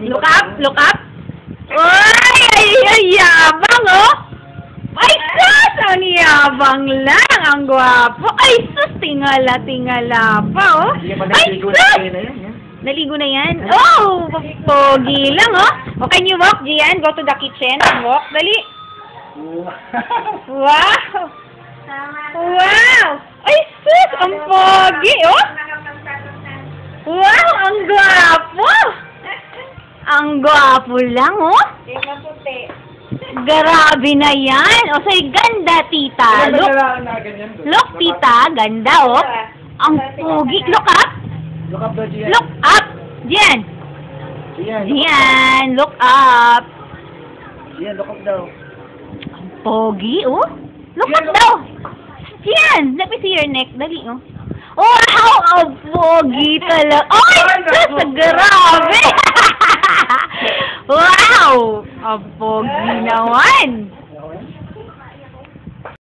Look up, look up. Uy, ay, yabang, oh. Ay, sus, ang yabang lang. Ang gwapo. Ay, sus, tingala pa, oh. Ay, sus. Naligo na yan? Oh, pogi lang, oh. O, can you walk, Gian? Go to the kitchen and walk. Dali. Wow. Wow. Ay, sus, ang pogi, oh. Wow, ang gwapo. Ang gwapo lang, oh. Grabe na yan. O, say, ganda, tita. Look, tita, ganda, oh. Ang pogi. Look up. Look up daw, Gian. Look up! Gian! Gian, look up! Gian, look up daw. Ang pogi, oh! Look up daw! Gian! Let me see your neck. Dali, oh. Oh, wow! Ang pogi talaga. Oh, sus! Grabe! Wow! Ang pogi naman!